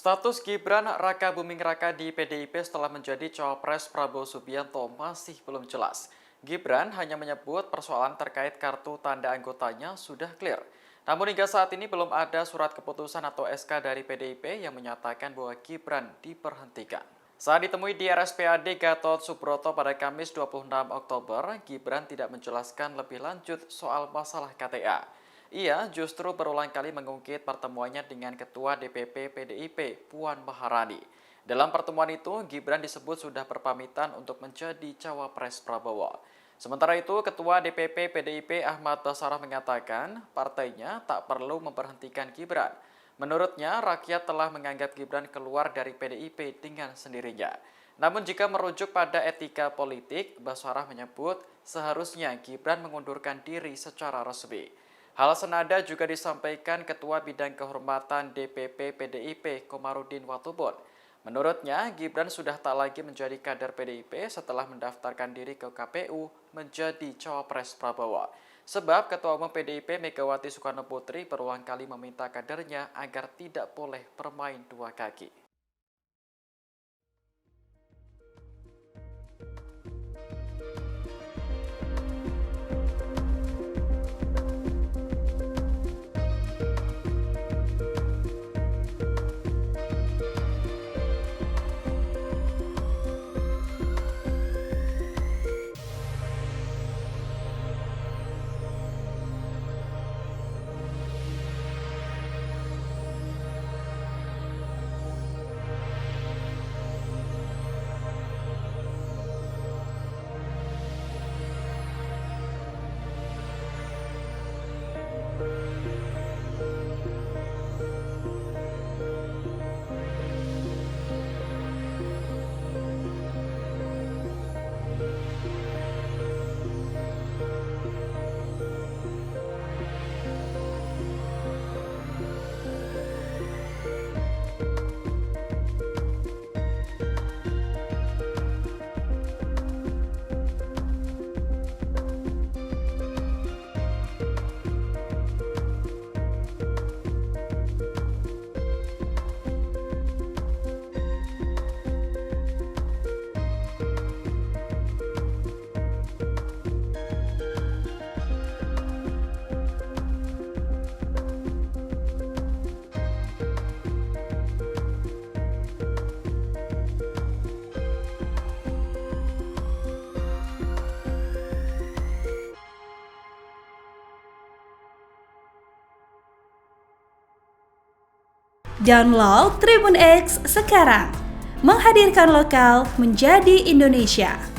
Status Gibran Raka Buming Raka di PDIP setelah menjadi cawapres Prabowo Subianto masih belum jelas. Gibran hanya menyebut persoalan terkait kartu tanda anggotanya sudah clear. Namun hingga saat ini belum ada surat keputusan atau SK dari PDIP yang menyatakan bahwa Gibran diberhentikan. Saat ditemui di RSPAD Gatot Subroto pada Kamis 26 Oktober, Gibran tidak menjelaskan lebih lanjut soal masalah KTA. Ia justru berulang kali mengungkit pertemuannya dengan Ketua DPP PDIP, Puan Maharani. Dalam pertemuan itu, Gibran disebut sudah berpamitan untuk menjadi cawapres Prabowo. Sementara itu, Ketua DPP PDIP Ahmad Basarah mengatakan partainya tak perlu memberhentikan Gibran. Menurutnya, rakyat telah menganggap Gibran keluar dari PDIP dengan sendirinya. Namun jika merujuk pada etika politik, Basarah menyebut seharusnya Gibran mengundurkan diri secara resmi. Hal senada juga disampaikan Ketua Bidang Kehormatan DPP PDIP Komarudin Watubun. Menurutnya, Gibran sudah tak lagi menjadi kader PDIP setelah mendaftarkan diri ke KPU menjadi cawapres Prabowo. Sebab Ketua Umum PDIP Megawati Soekarno Putri berulang kali meminta kadernya agar tidak boleh bermain dua kaki. Download Tribun X sekarang, menghadirkan lokal menjadi Indonesia.